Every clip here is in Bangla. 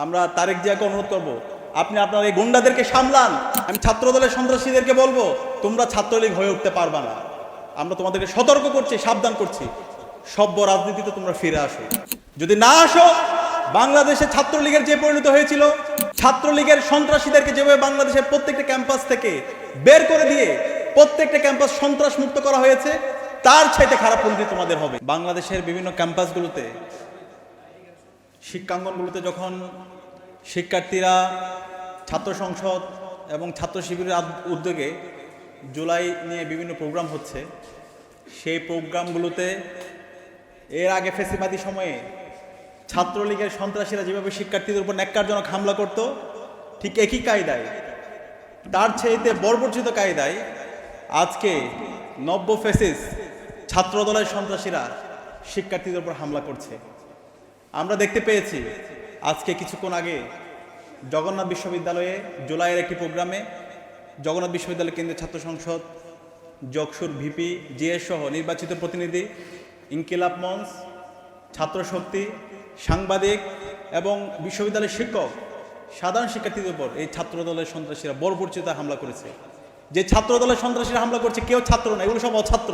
আমরা তারেক জিয়াকে অনুরোধ করব, আপনি আপনার এই গুন্ডাদেরকে সামলান। আমি ছাত্রদলের সন্ত্রাসীদেরকে বলবো, তোমরা ছাত্রলীগ হয়ে উঠতে পারবা না। আমরা তোমাদেরকে সতর্ক করছি, সাবধান করছি, সভ্য রাজনীতিতে তোমরা ফিরে আসো। যদি না আসো, বাংলাদেশে ছাত্রলীগের যে পরিণত হয়েছিল, ছাত্রলীগের সন্ত্রাসীদেরকে যেভাবে বাংলাদেশের প্রত্যেকটা ক্যাম্পাস থেকে বের করে দিয়ে প্রত্যেকটা ক্যাম্পাস সন্ত্রাস মুক্ত করা হয়েছে, তার চাইতে খারাপ পরিণতি তোমাদের হবে। বাংলাদেশের বিভিন্ন ক্যাম্পাসগুলোতে, শিক্ষাঙ্গনগুলোতে যখন শিক্ষার্থীরা ছাত্র সংসদ এবং ছাত্র শিবিরের উদ্যোগে জুলাই নিয়ে বিভিন্ন প্রোগ্রাম হচ্ছে, সেই প্রোগ্রামগুলোতে এর আগে ফেসিবাদী সময়ে ছাত্রলীগের সন্ত্রাসীরা যেভাবে শিক্ষার্থীদের উপর ন্যাক্কারজনক হামলা করত, ঠিক একই কায়দায়, তার চাইতে বর্বরচিত কায়দায় আজকে নব্য ফেসিস ছাত্রদলের সন্ত্রাসীরা শিক্ষার্থীদের উপর হামলা করছে। আমরা দেখতে পেয়েছি আজকে কিছুক্ষণ আগে জগন্নাথ বিশ্ববিদ্যালয়ে জুলাইয়ের একটি প্রোগ্রামে জগন্নাথ বিশ্ববিদ্যালয় কেন্দ্রীয় ছাত্র সংসদ, যকসুর ভিপি, জিএস সহ নির্বাচিত প্রতিনিধি, ইনকিলাব মঞ্চ, ছাত্র শক্তি, সাংবাদিক এবং বিশ্ববিদ্যালয়ের শিক্ষক, সাধারণ শিক্ষার্থীদের উপর এই ছাত্রদলের সন্ত্রাসীরা বর্বরচিত হামলা করেছে। যে ছাত্রদলের সন্ত্রাসীরা হামলা করছে কেউ ছাত্র না, এগুলো সব অছাত্র।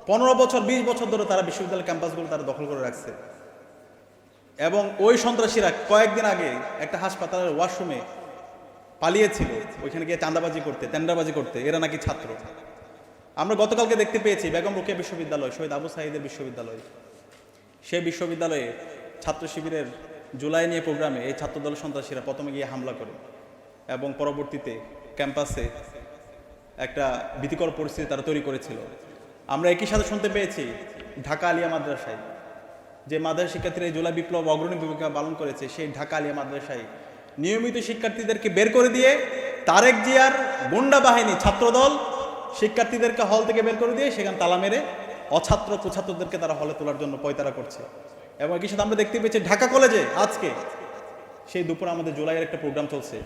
15 বছর 20 বছর ধরে তারা বিশ্ববিদ্যালয় ক্যাম্পাসগুলো তারা দখল করে রাখছে। এবং ওই সন্ত্রাসীরা কয়েকদিন আগে একটা হাসপাতালের ওয়াশরুমে পালিয়েছিল, ওইখানে গিয়ে চাঁদাবাজি করতে, টেন্ডারবাজি করতে। এরা নাকি ছাত্র। আমরা গতকালকে দেখতে পেয়েছি বেগম রোকেয়া বিশ্ববিদ্যালয়, শহীদ আবু সাঈদের বিশ্ববিদ্যালয়, সেই বিশ্ববিদ্যালয়ে ছাত্র শিবিরের জুলাই নিয়ে প্রোগ্রামে এই ছাত্রদলের সন্ত্রাসীরা প্রথমে গিয়ে হামলা করে এবং পরবর্তীতে ক্যাম্পাসে একটা ভীতিকর পরিস্থিতি তারা তৈরি করেছিল। আমরা একই সাথে শুনতে পেয়েছি ঢাকা আলিয়া মাদ্রাসায়, যে মাদ্রাসা শিক্ষার্থীরা এই জুলাই বিপ্লব অগ্রণী ভূমিকা পালন করেছে, সেই ঢাকা আলিয়া মাদ্রাসায় নিয়মিত শিক্ষার্থীদেরকে বের করে দিয়ে তারেক জিয়ার গুন্ডা বাহিনী ছাত্রদল শিক্ষার্থীদেরকে হল থেকে বের করে দিয়ে সেখানে তালা মেরে অছাত্র কুছাত্রদেরকে তারা হলে তোলার জন্য পয়তারা করছে। এবং একই সাথে আমরা দেখতে পেয়েছি ঢাকা কলেজে আজকে সেই দুপুরে আমাদের জুলাইয়ের একটা প্রোগ্রাম চলছে,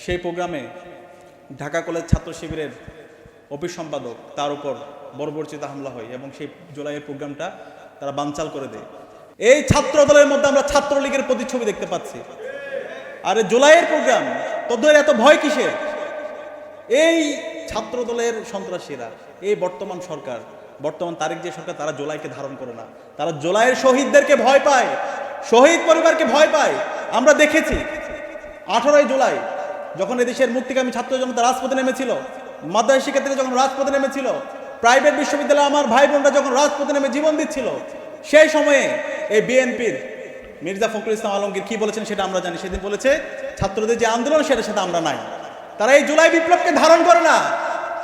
সেই প্রোগ্রামে ঢাকা কলেজ ছাত্র শিবিরের অফিস সম্পাদক তার উপর বর্বরচিত হামলা হয় এবং সেই জুলাইয়ের প্রোগ্রামটা তারা বানচাল করে দেয়। এই ছাত্র দলের মধ্যে আমরা ছাত্রলীগের প্রতিচ্ছবি দেখতে পাচ্ছি। আর জুলাইয়ের প্রোগ্রাম তোদের এত ভয় কিসের? এই ছাত্র দলের সন্ত্রাসীরা, এই বর্তমান সরকার, বর্তমান তারেক যে সরকার, তারা জুলাইকে ধারণ করে না, তারা জুলাইয়ের শহীদদেরকে ভয় পায়, শহীদ পরিবারকে ভয় পায়। আমরা দেখেছি 18ই জুলাই যখন এদেশের মুক্তিকামী ছাত্র জনতা রাজপথে নেমেছিল, মাদ্রাসা শিক্ষার্থীরা যখন রাজপথে নেমেছিল, প্রাইভেট বিশ্ববিদ্যালয়ে আমার ভাই বোনরা যখন রাজপথে নেমে জীবন দিচ্ছিল, সেই সময়ে এই বিএনপির মির্জা ফখরুল ইসলাম আলমগীর কি বলেছেন সেটা আমরা জানি। সেদিন বলেছে ছাত্রদের যে আন্দোলন সেটার সাথে আমরা নাই। তারা এই জুলাই বিপ্লবকে ধারণ করে না।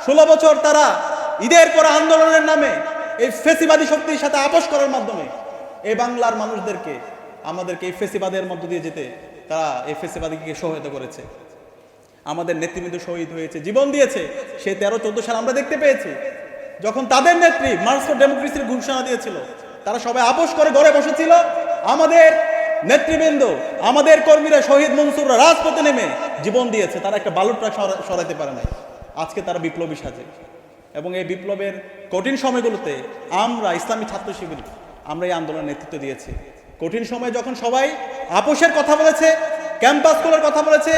16 বছর তারা ঈদের পর আন্দোলনের নামে এই ফেসিবাদী শক্তির সাথে আপোষ করার মাধ্যমে এই বাংলার মানুষদেরকে, আমাদেরকে এই ফেসিবাদের মধ্য দিয়ে যেতে তারা এই ফেসিবাদীকে সহায়তা করেছে। আমাদের নেতৃবৃন্দ শহীদ হয়েছে, জীবন দিয়েছে। সেই 13-14 সাল আমরা দেখতে পেয়েছি যখন তাদের নেত্রী মার্চ ফর ডেমোক্রেসির ঘোষণা দিয়েছিল, তারা সবাই আপোষ করে ঘরে বসেছিল। আমাদের নেতৃবৃন্দ, আমাদের কর্মীরা, শহীদ মনসুররা রাজপথে নেমে জীবন দিয়েছে, তারা একটা বালুর ট্রাক সরাতে পারে নাই। আজকে তারা বিপ্লবী সাজে। এবং এই বিপ্লবের কঠিন সময়গুলোতে আমরা ইসলামী ছাত্র শিবির আমরা এই আন্দোলনের নেতৃত্ব দিয়েছি। কঠিন সময়ে যখন সবাই আপোষের কথা বলেছে, ক্যাম্পাস খোলার কথা বলেছে,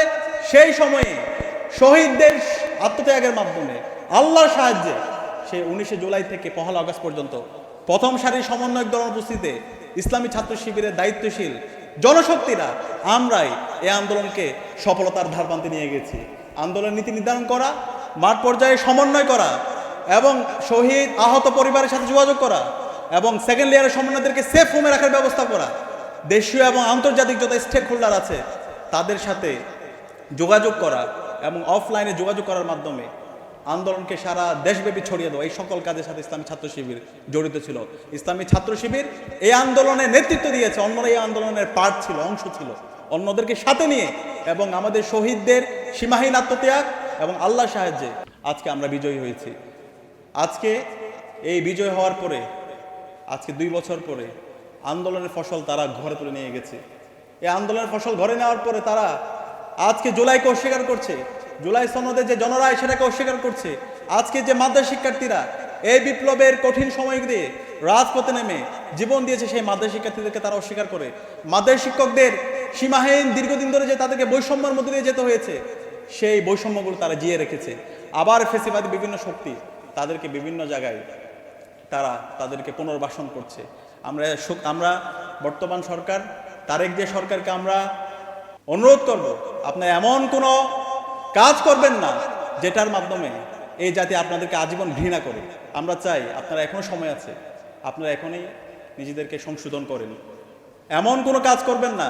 সেই সময়ে শহীদদের আত্মত্যাগের মাধ্যমে আল্লাহর সাহায্যে সেই 19 জুলাই থেকে 1 আগস্ট পর্যন্ত প্রথম সারির সমন্বয়ক দল উপস্থিতিতে ইসলামী ছাত্র শিবিরের দায়িত্বশীল জনশক্তিরা আমরাই এই আন্দোলনকে সফলতার ধারপ্রান্তে নিয়ে গেছি। আন্দোলনের নীতি নির্ধারণ করা, মাঠ পর্যায়ে সমন্বয় করা এবং শহীদ আহত পরিবারের সাথে যোগাযোগ করা এবং সেকেন্ড লেয়ারের সমন্বয়দেরকে সেফ হোমে রাখার ব্যবস্থা করা, দেশীয় এবং আন্তর্জাতিক যত স্টেক হোল্ডার আছে তাদের সাথে যোগাযোগ করা এবং অফলাইনে যোগাযোগ করার মাধ্যমে আন্দোলনকে সারা দেশব্যাপী ছড়িয়ে দেওয়া, এই সকল কাজের সাথে ইসলামী ছাত্র শিবির জড়িত ছিল। ইসলামী ছাত্র শিবির এই আন্দোলনে নেতৃত্ব দিয়েছে, অন্যরা এই আন্দোলনের পার্ট ছিল, অংশ ছিল, অন্যদেরকে সাথে নিয়ে। এবং আমাদের শহীদদের সীমাহীন আত্মত্যাগ এবং আল্লাহর সাহায্যে আজকে আমরা বিজয়ী হয়েছি। আজকে এই বিজয় হওয়ার পরে, আজকে 2 বছর পরে আন্দোলনের ফসল তারা ঘরে তুলে নিয়ে গেছে। এই আন্দোলনের ফসল ঘরে নেওয়ার পরে তারা আজকে জুলাইকে অস্বীকার করছে, জুলাই সনদের যে জনরায় সেটাকে অস্বীকার করছে। আজকে যে মাদ্রাসা শিক্ষার্থীরা এই বিপ্লবের কঠিন সময় দিয়ে রাজপথে নেমে জীবন দিয়েছে, সেই মাদ্রাসা শিক্ষার্থীদেরকে তারা অস্বীকার করে। মাদ্রাসা শিক্ষকদের সীমাহীন দীর্ঘদিন ধরে যে তাদেরকে বৈষম্যের মধ্যে দিয়ে যেতে হয়েছে, সেই বৈষম্যগুলো তারা জিয়ে রেখেছে। আবার ফেসিবাদী বিভিন্ন শক্তি তাদেরকে বিভিন্ন জায়গায় তাদেরকে পুনর্বাসন করছে। আমরা বর্তমান সরকার তারেক জিয়া সরকারকে আমরা অনুরোধ করব, আপনারা এমন কোনো কাজ করবেন না যেটার মাধ্যমে এই জাতি আপনাদেরকে আজীবন ঘৃণা করে। আমরা চাই আপনারা এখনো সময় আছে, আপনারা এখনই নিজেদেরকে সংশোধন করেন। এমন কোনো কাজ করবেন না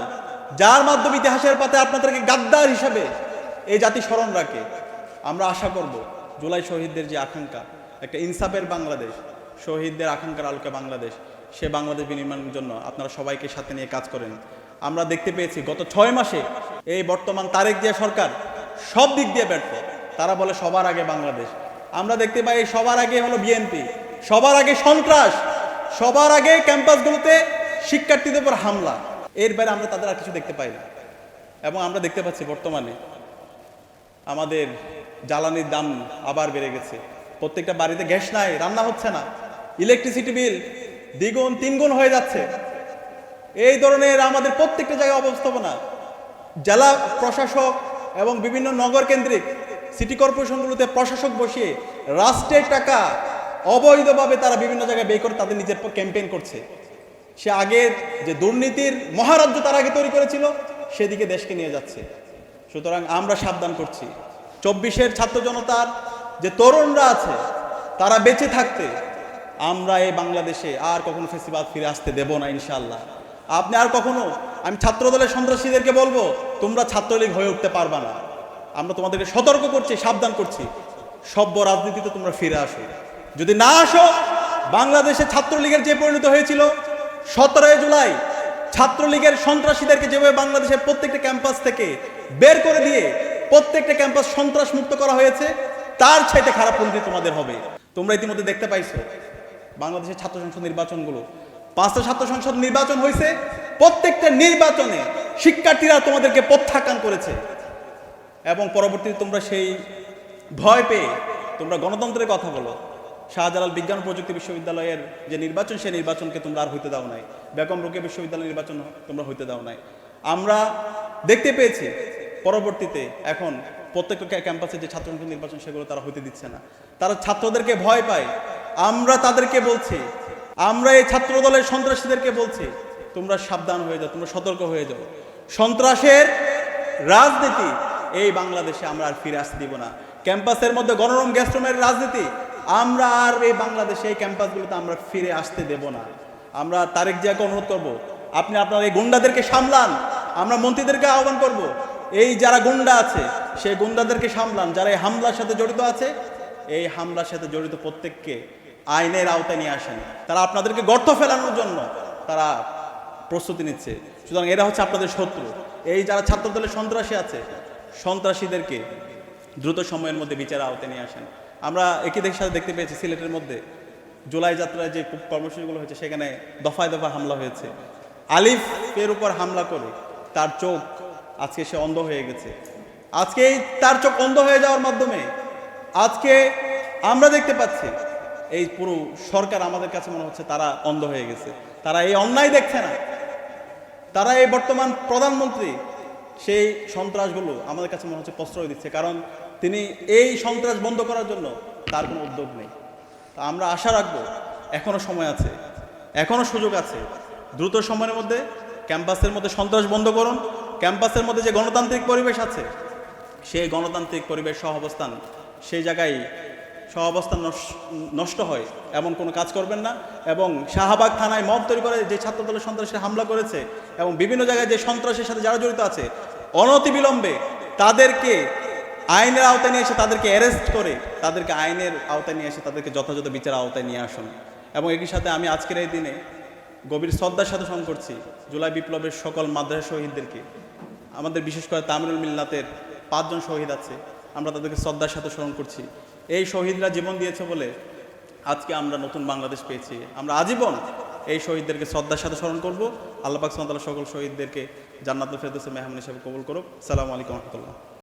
যার মাধ্যমে ইতিহাসের পাতায় আপনাদেরকে গাদ্দার হিসাবে এই জাতি স্মরণ রাখে। আমরা আশা করব জুলাই শহীদদের যে আকাঙ্ক্ষা, একটা ইনসাফের বাংলাদেশ, শহীদদের আকাঙ্ক্ষার আলোকে বাংলাদেশ, সে বাংলাদেশ বিনির্মাণের জন্য আপনারা সবাইকে সাথে নিয়ে কাজ করেন। আমরা দেখতে পেয়েছি গত 6 মাসে এই বর্তমান তারেক জিয়া সরকার সব দিক দিয়ে ব্যর্থ। তারা বলে সবার আগে বাংলাদেশ, আমরা দেখতে পাই সবার আগে হলো বিএনপি, সবার আগে সন্ত্রাস, সবার আগে ক্যাম্পাসগুলোতে শিক্ষার্থীদের উপর হামলা। এর বাইরে আমরা তাদের আর কিছু দেখতে পাই না। এবং আমরা দেখতে পাচ্ছি বর্তমানে আমাদের জ্বালানির দাম আবার বেড়ে গেছে। প্রত্যেকটা বাড়িতে গ্যাস নাই, রান্না হচ্ছে না, ইলেকট্রিসিটি বিল দ্বিগুণ 3 গুণ হয়ে যাচ্ছে। এই ধরনের আমাদের প্রত্যেকটা জায়গায় অবস্থাপনা, জেলা প্রশাসক এবং বিভিন্ন নগর কেন্দ্রিক সিটি কর্পোরেশনগুলোতে প্রশাসক বসিয়ে রাষ্ট্রের টাকা অবৈধভাবে তারা বিভিন্ন জায়গায় ব্যয় করে তাদের নিজের ক্যাম্পেইন করছে। সে আগের যে দুর্নীতির মহারাজ্য তারা আগে তৈরি করেছিল সেদিকে দেশকে নিয়ে যাচ্ছে। সুতরাং আমরা সাবধান করছি, 24-এর ছাত্র জনতার যে তরুণরা আছে তারা বেঁচে থাকতে আমরা এই বাংলাদেশে আর কখনো ফেসিবাদ ফিরে আসতে দেব না ইনশাআল্লাহ। আপনি আর কখনো, আমি ছাত্রদলের সন্ত্রাসীদেরকে বলবো তোমরা ছাত্রলীগ হয়ে উঠতে পারবা না। আমরা তোমাদেরকে সতর্ক করছি, সাবধান করছি, সভ্য রাজনীতিতে তোমরা ফিরে আসো। যদি না আসো, বাংলাদেশে ছাত্রলীগের যে পরিণত হয়েছিল 17 জুলাই ছাত্রলীগের সন্ত্রাসীদেরকে যেভাবে বাংলাদেশের প্রত্যেকটা ক্যাম্পাস থেকে বের করে দিয়ে প্রত্যেকটা ক্যাম্পাস সন্ত্রাস মুক্ত করা হয়েছে, তার চাইতে খারাপ পরিণতি তোমাদের হবে। তোমরা ইতিমধ্যে দেখতে পাইছো বাংলাদেশের ছাত্র সংসদ নির্বাচনগুলো, 5টা ছাত্র সংসদ নির্বাচন হয়েছে, প্রত্যেকটা নির্বাচনে শিক্ষার্থীরা তোমাদেরকে প্রত্যাখ্যান করেছে। এবং পরবর্তীতে তোমরা সেই ভয় পেয়ে তোমরা গণতন্ত্রের কথা বলো। শাহজালাল বিজ্ঞান ও প্রযুক্তি বিশ্ববিদ্যালয়ের যে নির্বাচন, সেই নির্বাচনকে তোমরা আর হইতে দাও নাই। বেগম রোকেয়া বিশ্ববিদ্যালয়ের নির্বাচন তোমরা হইতে দাও নাই। আমরা দেখতে পেয়েছি পরবর্তীতে এখন প্রত্যেকটা ক্যাম্পাসে যে ছাত্র সংসদ নির্বাচন সেগুলো তারা হইতে দিচ্ছে না, তারা ছাত্রদেরকে ভয় পায়। আমরা তাদেরকে বলছি, আমরা এই ছাত্র দলের সন্ত্রাসীদেরকে বলছি তোমরা সাবধান হয়ে যাও, তোমরা সতর্ক হয়ে যাও। সন্ত্রাসের রাজনীতি এই বাংলাদেশে আমরা আর ফিরে আসতে দিব না। ক্যাম্পাসের মধ্যে গণরম গ্যাস্ট্রোমের রাজনীতি আমরা আর এই বাংলাদেশে এই ক্যাম্পাসগুলোতে আমরা ফিরে আসতে দেব না। আমরা তারেক জিয়াকে অনুরোধ করব, আপনি আপনার এই গুন্ডাদেরকে সামলান। আমরা মন্ত্রীদেরকে আহ্বান করব, এই যারা গুন্ডা আছে সেই গুন্ডাদেরকে সামলান। যারা এই হামলার সাথে জড়িত আছে, এই হামলার সাথে জড়িত প্রত্যেককে আইনের আওতায় নিয়ে আসেন। তারা আপনাদেরকে গর্ত ফেলানোর জন্য তারা প্রস্তুতি নিচ্ছে। সুতরাং এরা হচ্ছে আপনাদের শত্রু। এই যারা ছাত্রদলের সন্ত্রাসী আছে, সন্ত্রাসীদেরকে দ্রুত সময়ের মধ্যে বিচার আওতায় নিয়ে আসেন। আমরা একই দেশের সাথে দেখতে পেয়েছি সিলেটের মধ্যে জুলাই যাত্রায় যে কর্মসূচিগুলো হয়েছে সেখানে দফায় দফায় হামলা হয়েছে। আলিফের উপর হামলা করে তার চোখ আজকে সে অন্ধ হয়ে গেছে। আজকে তার চোখ অন্ধ হয়ে যাওয়ার মাধ্যমে আজকে আমরা দেখতে পাচ্ছি এই পুরো সরকার আমাদের কাছে মনে হচ্ছে তারা অন্ধ হয়ে গেছে। তারা এই অন্যায় দেখছে না। তারা এই বর্তমান প্রধানমন্ত্রী সেই সন্ত্রাসগুলো আমাদের কাছে মনে হচ্ছে প্রশ্রয় দিচ্ছে, কারণ তিনি এই সন্ত্রাস বন্ধ করার জন্য তার কোনো উদ্যোগ নেই। তা আমরা আশা রাখবো এখনো সময় আছে, এখনো সুযোগ আছে। দ্রুত সময়ের মধ্যে ক্যাম্পাসের মধ্যে সন্ত্রাস বন্ধ করুন। ক্যাম্পাসের মধ্যে যে গণতান্ত্রিক পরিবেশ আছে সেই গণতান্ত্রিক পরিবেশ সহাবস্থান, সেই জায়গায় সহাবস্থান নষ্ট হয় এমন কোনো কাজ করবেন না। এবং শাহবাগ থানায় মব তৈরি করে যে ছাত্রদলের সন্ত্রাসীরা হামলা করেছে এবং বিভিন্ন জায়গায় যে সন্ত্রাসের সাথে যারা জড়িত আছে, অনতিবিলম্বে তাদেরকে আইনের আওতায় নিয়ে এসে তাদেরকে অ্যারেস্ট করে তাদেরকে আইনের আওতায় নিয়ে এসে তাদেরকে যথাযথ বিচার আওতায় নিয়ে আসুন। এবং একই সাথে আমি আজকের এই দিনে গভীর শ্রদ্ধার সাথে স্মরণ করছি জুলাই বিপ্লবের সকল মাদ্রাসা শহীদদেরকে। আমাদের বিশেষ করে তামিরুল মিল্লাতের 5 জন শহীদ আছে, আমরা তাদেরকে শ্রদ্ধার সাথে স্মরণ করছি। এই শহীদরা জীবন দিয়েছে বলে আজকে আমরা নতুন বাংলাদেশ পেয়েছি। আমরা আজীবন এই শহীদদেরকে শ্রদ্ধার সাথে স্মরণ করব। আল্লাহ পাক সুবহানাহু ওয়া তাআলা সকল শহীদদেরকে জান্নাতুল ফেরদৌসের মেহমান হিসেবে কবুল করুক। আসসালামু আলাইকুম ওয়া রাহমাতুল্লাহ।